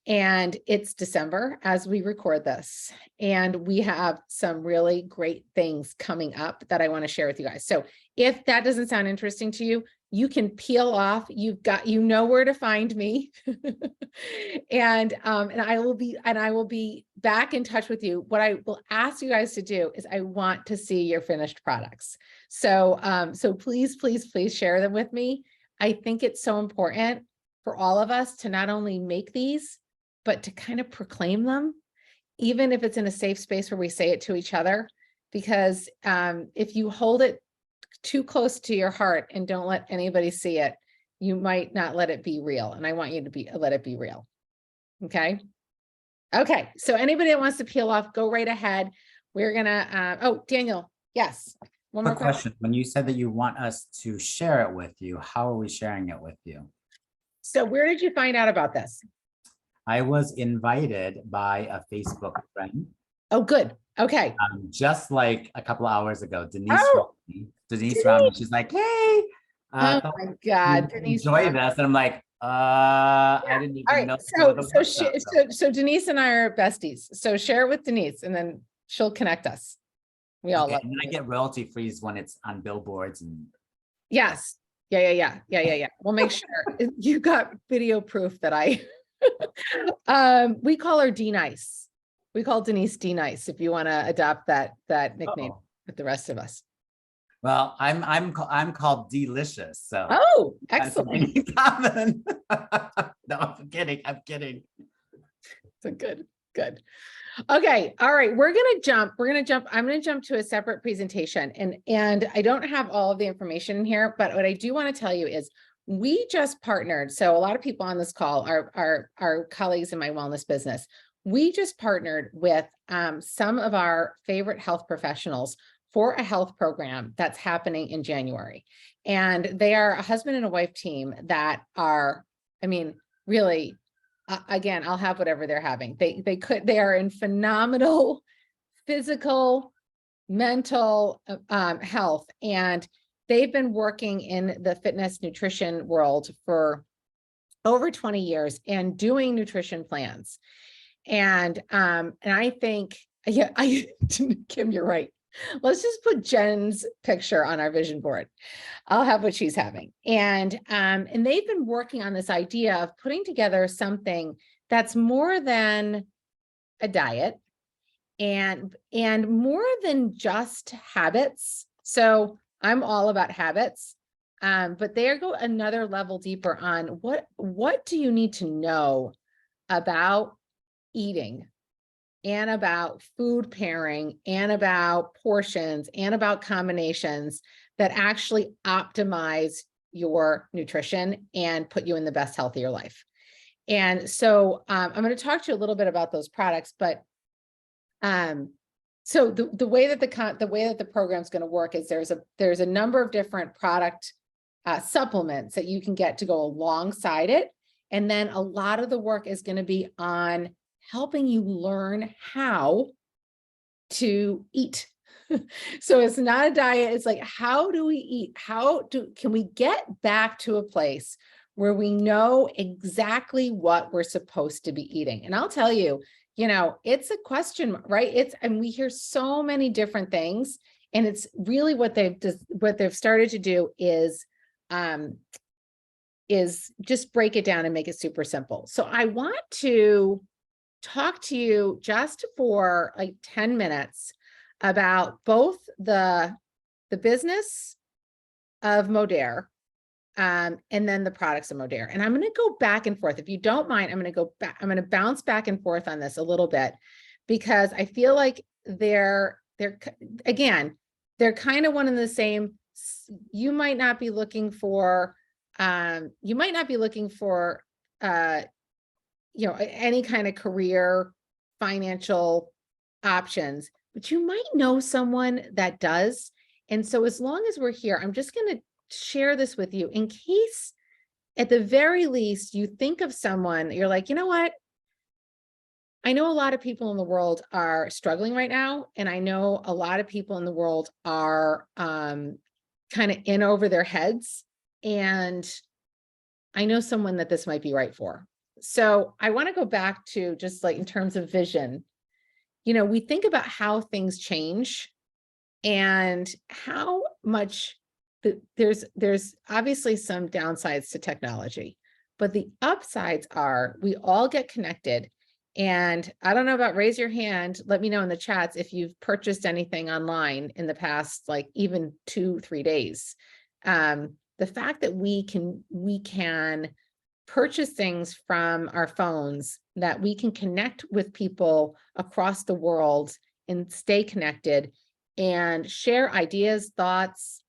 And it's December as we record this, and we have some really great things coming up that I want to share with you guys. So if that doesn't sound interesting to you, you can peel off. You know where to find me. and I will be back in touch with you. What I will ask you guys to do is I want to see your finished products. So please share them with me. I think it's so important for all of us to not only make these, but to kind of proclaim them, even if it's in a safe space where we say it to each other, because if you hold it too close to your heart and don't let anybody see it, you might not let it be real. And I want you to let it be real. Okay. Okay. So anybody that wants to peel off, go right ahead. We're gonna, oh, Daniel. Yes. One more question. When you said that you want us to share it with you, how are we sharing it with you? So where did you find out about this? I was invited by a Facebook friend. Oh, good. Okay. Just like a couple of hours ago, Denise Romney, she's like, hey, oh my God, Denise, enjoy this. And I'm like, I didn't even know. So Denise and I are besties. So share it with Denise and then she'll connect us. We all love it. And I get royalty frees when it's on billboards and. Yes. Yeah. We'll make sure you got video proof that we call her D Nice. We call Denise D Nice if you want to adopt that nickname with the rest of us. Well, I'm called Delicious. So excellent. No, I'm kidding. So good. Okay. All right. We're going to jump. I'm going to jump to a separate presentation, and I don't have all of the information in here, but what I do want to tell you is we just partnered. So a lot of people on this call are colleagues in my wellness business. We just partnered with some of our favorite health professionals for a health program that's happening in January. And they are a husband and a wife team that are, really, again, I'll have whatever they're having. They are in phenomenal physical, mental health. And they've been working in the fitness nutrition world for over 20 years and doing nutrition plans. And I think, Kim, you're right. Let's just put Jen's picture on our vision board. I'll have what she's having. And they've been working on this idea of putting together something that's more than a diet and more than just habits. So I'm all about habits, but they go another level deeper on what do you need to know about eating and about food pairing and about portions and about combinations that actually optimize your nutrition and put you in the best health of your life. And so I'm going to talk to you a little bit about those products, but so the way that the program is going to work is there's a number of different product supplements that you can get to go alongside it. And then a lot of the work is going to be on helping you learn how to eat. So it's not a diet. It's like, how do we eat? Can we get back to a place where we know exactly what we're supposed to be eating? And I'll tell you, it's a question, right? And we hear so many different things, and it's really what they've started to do is just break it down and make it super simple. So I want to talk to you just for like 10 minutes about both the business of Modere, and then the products of Modere. And I'm going to go back and forth. If you don't mind, I'm going to go back. I'm going to bounce back and forth on this a little bit, because I feel like they're again, they're kind of one and the same. You might not be looking for, you might not be looking for, you know, any kind of career financial options, but you might know someone that does. And so as long as we're here, I'm just going to share this with you in case, at the very least, you think of someone, you're like, you know what? I know a lot of people in the world are struggling right now. And I know a lot of people in the world are kind of in over their heads. And I know someone that this might be right for. So I want to go back to just like in terms of vision, you know, we think about how things change and how much there's obviously some downsides to technology, but the upsides are we all get connected. And I don't know about, raise your hand, let me know in the chats if you've purchased anything online in the past, like even 2-3 days. The fact that we can purchase things from our phones, that we can connect with people across the world and stay connected and share ideas, thoughts,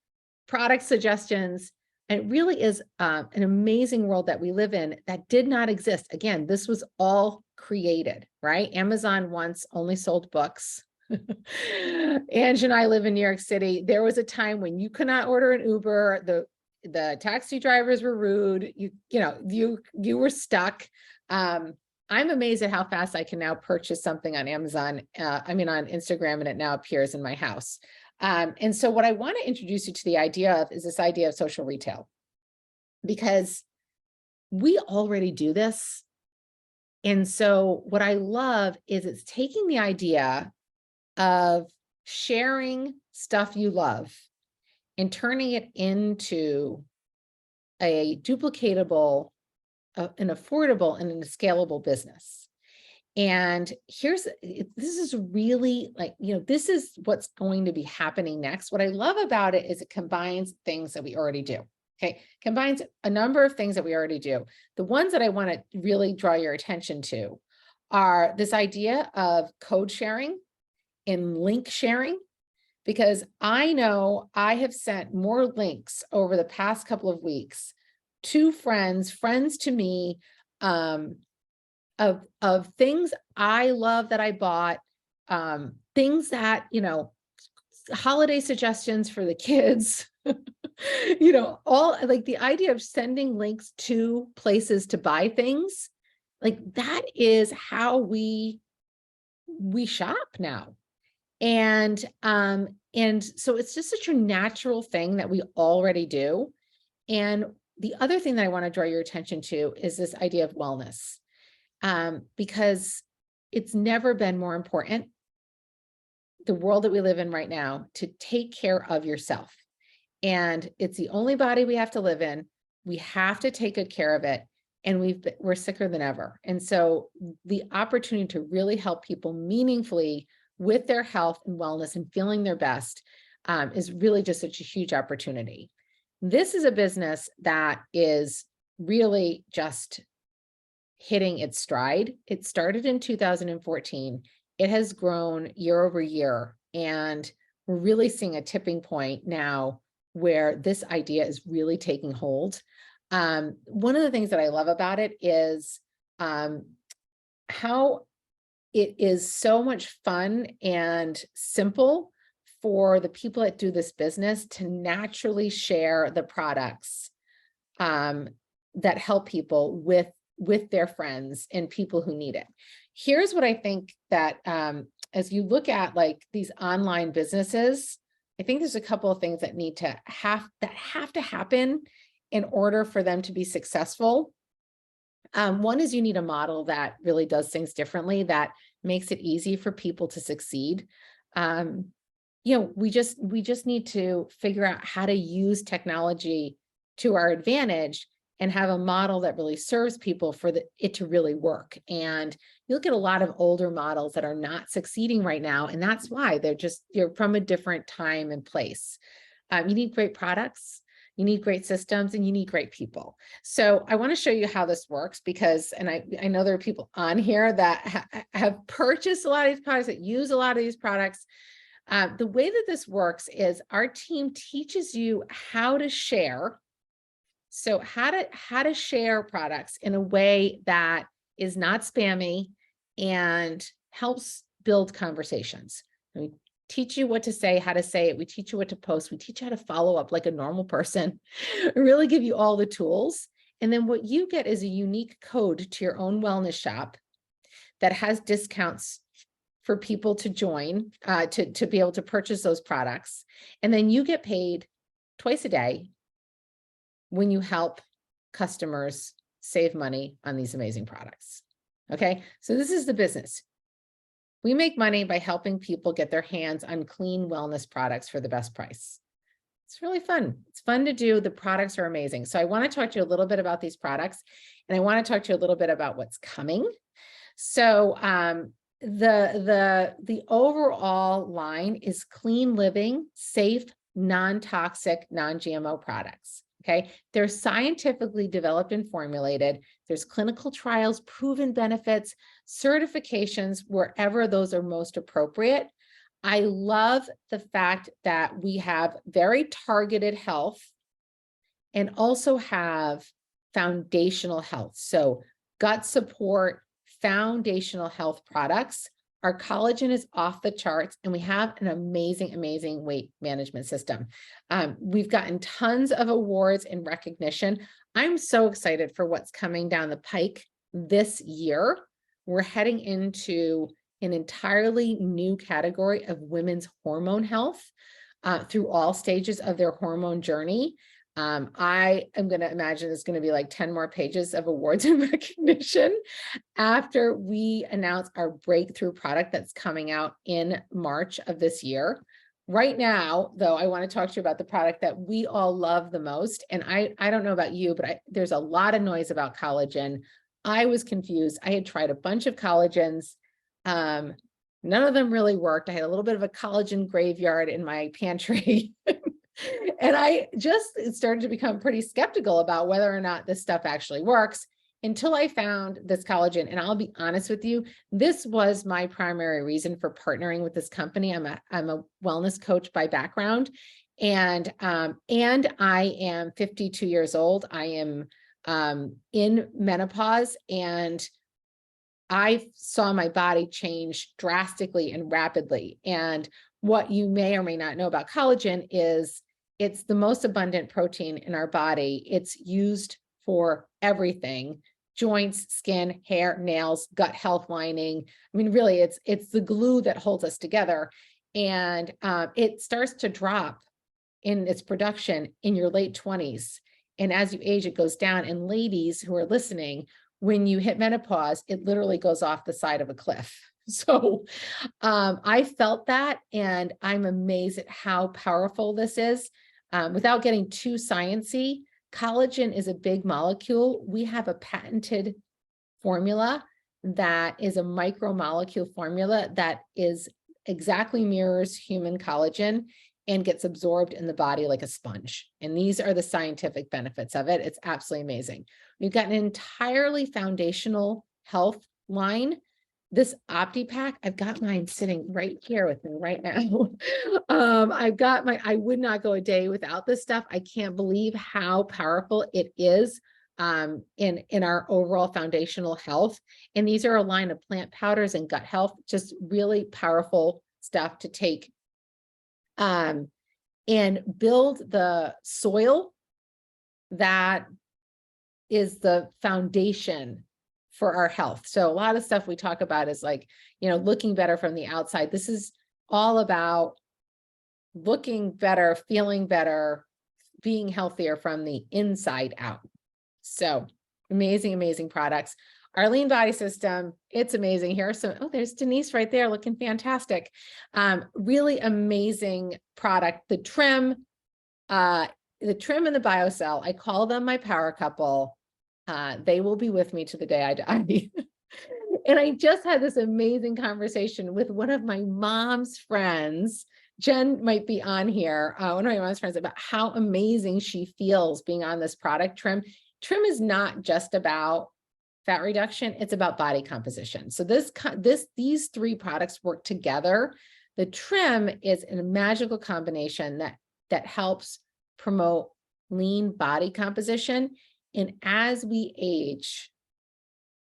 product suggestions. And it really is an amazing world that we live in that did not exist. Again, this was all created, right? Amazon once only sold books. Ange and I live in New York City. There was a time when you could not order an Uber. The taxi drivers were rude. You were stuck. I'm amazed at how fast I can now purchase something on Amazon. I mean, on Instagram, and it now appears in my house. And so what I want to introduce you to the idea of is this idea of social retail, because we already do this. And so what I love is it's taking the idea of sharing stuff you love and turning it into a duplicatable, an affordable, and a scalable business. And this is really like, this is what's going to be happening next. What I love about it is it combines things that we already do. Okay, combines a number of things that we already do. The ones that I want to really draw your attention to are this idea of code sharing and link sharing, because I know I have sent more links over the past couple of weeks to friends to me, of things I love that I bought, things that, holiday suggestions for the kids, all like the idea of sending links to places to buy things, like that is how we shop now. And so it's just such a natural thing that we already do. And the other thing that I want to draw your attention to is this idea of wellness, because it's never been more important, the world that we live in right now, to take care of yourself. And it's the only body we have to live in. We have to take good care of it. And we're sicker than ever. And so the opportunity to really help people meaningfully with their health and wellness and feeling their best is really just such a huge opportunity. This is a business that is really just hitting its stride. It started in 2014. It has grown year over year. And we're really seeing a tipping point now where this idea is really taking hold. One of the things that I love about it is how it is so much fun and simple for the people that do this business to naturally share the products that help people with their friends and people who need it. Here's what I think that as you look at like these online businesses, I think there's a couple of things that have to happen in order for them to be successful. One is you need a model that really does things differently, that makes it easy for people to succeed. We just need to figure out how to use technology to our advantage and have a model that really serves people for it to really work. And you look at a lot of older models that are not succeeding right now. And that's why you're from a different time and place. You need great products, you need great systems, and you need great people. So I want to show you how this works because, and I know there are people on here that have purchased a lot of these products, that use a lot of these products. The way that this works is our team teaches you how to share. So how to share products in a way that is not spammy and helps build conversations. We teach you what to say, how to say it. We teach you what to post. We teach you how to follow up like a normal person. We really give you all the tools. And then what you get is a unique code to your own wellness shop that has discounts for people to join, to be able to purchase those products. And then you get paid twice a day when you help customers save money on these amazing products. Okay, so this is the business. We make money by helping people get their hands on clean wellness products for the best price. It's really fun. It's fun to do. The products are amazing. So I want to talk to you a little bit about these products, and I want to talk to you a little bit about what's coming. So the overall line is clean living, safe, non-toxic, non-GMO products. Okay, they're scientifically developed and formulated. There's clinical trials, proven benefits, certifications wherever those are most appropriate. I love the fact that we have very targeted health and also have foundational health. So gut support, foundational health products. Our collagen is off the charts, and we have an amazing, amazing weight management system. We've gotten tons of awards and recognition. I'm so excited for what's coming down the pike this year. We're heading into an entirely new category of women's hormone health through all stages of their hormone journey. I am going to imagine it's going to be like 10 more pages of awards and recognition after we announce our breakthrough product that's coming out in March of this year. Right now, though, I want to talk to you about the product that we all love the most. And I don't know about you, but there's a lot of noise about collagen. I was confused. I had tried a bunch of collagens. None of them really worked. I had a little bit of a collagen graveyard in my pantry. And I just started to become pretty skeptical about whether or not this stuff actually works until I found this collagen. And I'll be honest with you, this was my primary reason for partnering with this company. I'm a wellness coach by background, and I am 52 years old. I am in menopause, and I saw my body change drastically and rapidly. And what you may or may not know about collagen is it's the most abundant protein in our body. It's used for everything: joints, skin, hair, nails, gut health lining. I mean, really, it's the glue that holds us together. And it starts to drop in its production in your late 20s. And as you age, it goes down. And ladies who are listening, when you hit menopause, it literally goes off the side of a cliff. So I felt that, and I'm amazed at how powerful this is. Without getting too sciencey, collagen is a big molecule. We have a patented formula that is a micromolecule formula that is exactly mirrors human collagen and gets absorbed in the body like a sponge. And these are the scientific benefits of it. It's absolutely amazing. We've got an entirely foundational health line. This OptiPack, I've got mine sitting right here with me right now. I would not go a day without this stuff. I can't believe how powerful it is in our overall foundational health. And these are a line of plant powders and gut health, just really powerful stuff to take and build the soil that is the foundation for our health. So a lot of stuff we talk about is like, looking better from the outside. This is all about looking better, feeling better, being healthier from the inside out. So amazing, amazing products. Our lean body system, it's amazing. Here are some, there's Denise right there looking fantastic. Really amazing product. The trim, the trim and the BioCell, I call them my power couple. They will be with me to the day I die. And I just had this amazing conversation with one of my mom's friends. Jen might be on here, one of my mom's friends, about how amazing she feels being on this product. Trim is not just about fat reduction, it's about body composition. So these three products work together. The trim is a magical combination that helps promote lean body composition. And as we age,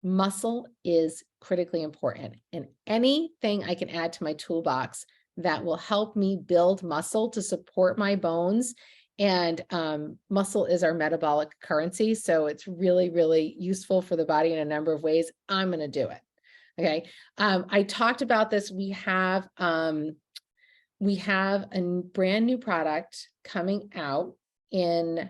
muscle is critically important. And anything I can add to my toolbox that will help me build muscle to support my bones. And muscle is our metabolic currency. So it's really, really useful for the body in a number of ways. I'm going to do it. Okay. I talked about this. We have a brand new product coming out in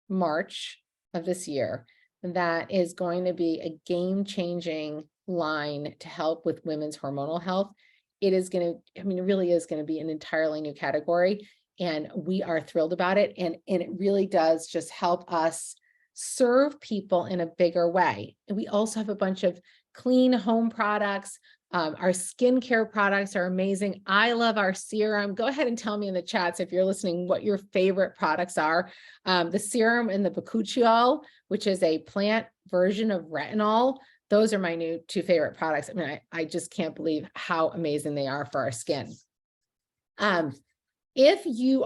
March of this year that is going to be a game-changing line to help with women's hormonal health. It is going to, I mean, it really is going to be an entirely new category, and we are thrilled about it. And it really does just help us serve people in a bigger way. And we also have a bunch of clean home products. Our skincare products are amazing. I love our serum. Go ahead and tell me in the chats if you're listening what your favorite products are. The serum and the bakuchiol, which is a plant version of retinol. Those are my new two favorite products. I mean, I just can't believe how amazing they are for our skin. If you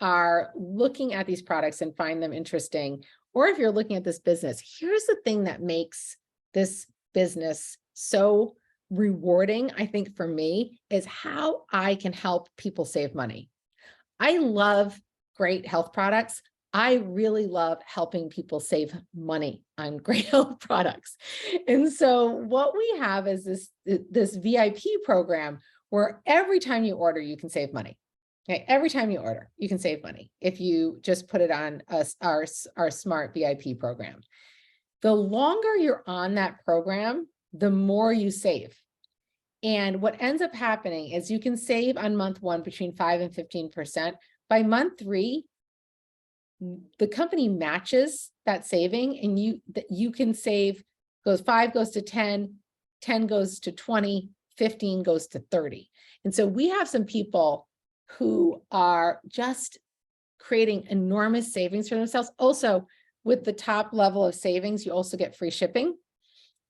are looking at these products and find them interesting, or if you're looking at this business, here's the thing that makes this business so rewarding, I think, for me, is how I can help people save money. I love great health products. I really love helping people save money on great health products. And so what we have is this VIP program where every time you order, you can save money. Okay, every time you order, you can save money if you just put it on our smart VIP program. The longer you're on that program, the more you save. And what ends up happening is you can save on month 1 between 5 and 15%. By month 3, the company matches that saving, and you can save, 5 goes to 10, 10 goes to 20, 15 goes to 30. And so we have some people who are just creating enormous savings for themselves. Also, with the top level of savings, you also get free shipping.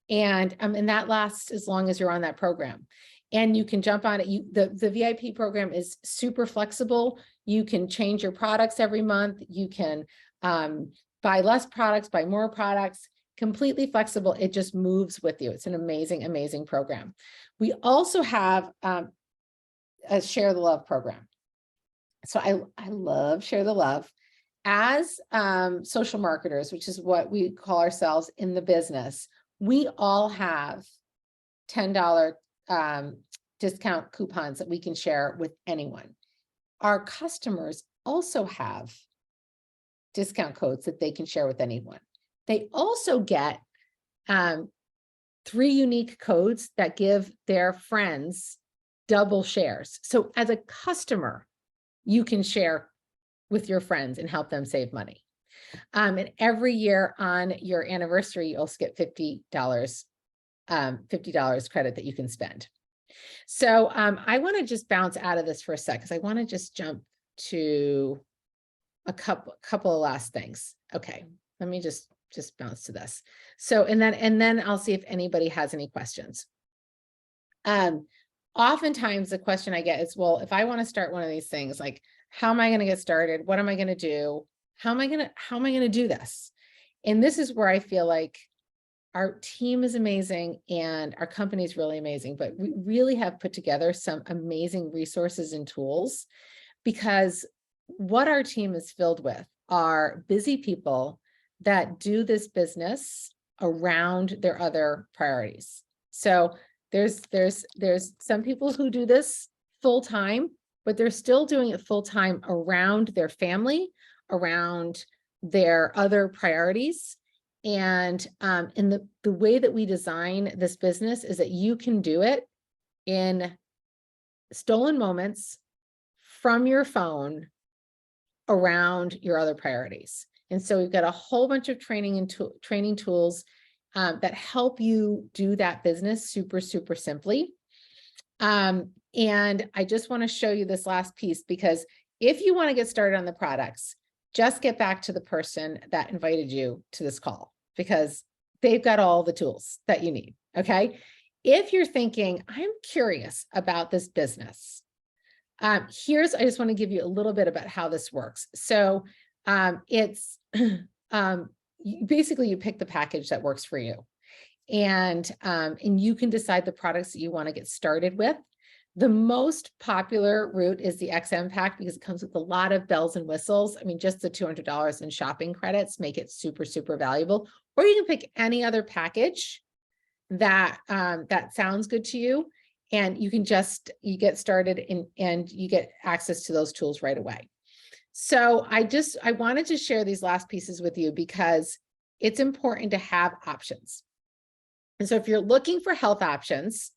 And that lasts as long as you're on that program. And you can jump on it. The VIP program is super flexible. You can change your products every month. You can buy less products, buy more products, completely flexible. It just moves with you. It's an amazing, amazing program. We also have a Share the Love program. So I love Share the Love. As social marketers, which is what we call ourselves in the business, we all have $10 discount coupons that we can share with anyone. Our customers also have discount codes that they can share with anyone. They also get 3 unique codes that give their friends double shares. So as a customer, you can share with your friends and help them save money. And every year on your anniversary, you also get $50 credit that you can spend. So I want to just bounce out of this for a sec, because I want to just jump to a couple of last things. Okay, let me just bounce to this. So and then I'll see if anybody has any questions. Oftentimes the question I get is, well, if I want to start one of these things, like, how am I going to get started? What am I going to do? How am I going to do this? And this is where I feel like our team is amazing and our company is really amazing, but we really have put together some amazing resources and tools, because what our team is filled with are busy people that do this business around their other priorities. So there's some people who do this full time, but they're still doing it full time around their family, around their other priorities. And the way that we design this business is that you can do it in stolen moments from your phone around your other priorities. And so we've got a whole bunch of training and training tools that help you do that business super, super simply. And I just want to show you this last piece, because if you want to get started on the products, just get back to the person that invited you to this call, because they've got all the tools that you need. Okay. If you're thinking, I'm curious about this business, I just want to give you a little bit about how this works. So it's basically you pick the package that works for you, and you can decide the products that you want to get started with. The most popular route is the XM pack, because it comes with a lot of bells and whistles. I mean, just the $200 in shopping credits make it super, super valuable. Or you can pick any other package that that sounds good to you, and you can you get started and you get access to those tools right away. So I wanted to share these last pieces with you because it's important to have options. And so if you're looking for health options,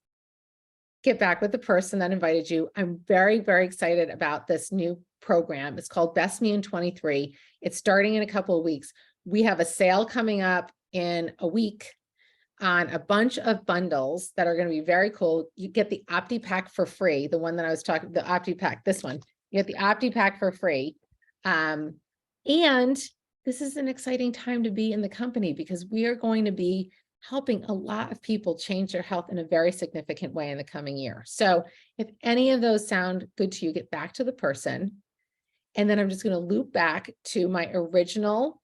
get back with the person that invited you. I'm very, very excited about this new program. It's called Best Me in 23. It's starting in a couple of weeks. We have a sale coming up in a week on a bunch of bundles that are going to be very cool. You get the Opti Pack for free. The one that I was talking, the Opti Pack, this one, you get the Opti Pack for free. And this is an exciting time to be in the company, because we are going to be helping a lot of people change their health in a very significant way in the coming year. So if any of those sound good to you, get back to the person. And then I'm just going to loop back to my original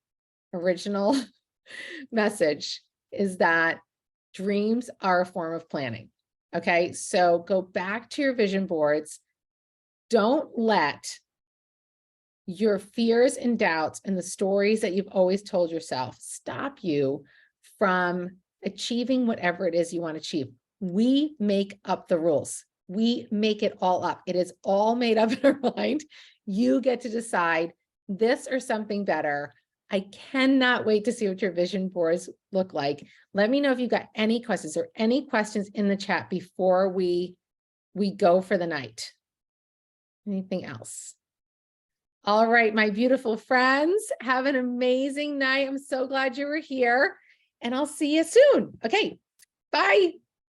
message, is that dreams are a form of planning. Okay, so go back to your vision boards. Don't let your fears and doubts and the stories that you've always told yourself stop you from achieving whatever it is you want to achieve. We make up the rules. We make it all up. It is all made up in our mind. You get to decide this or something better. I cannot wait to see what your vision boards look like. Let me know if you've got any questions or any questions in the chat before we go for the night. Anything else? All right, my beautiful friends, have an amazing night. I'm so glad you were here, and I'll see you soon. Okay, bye.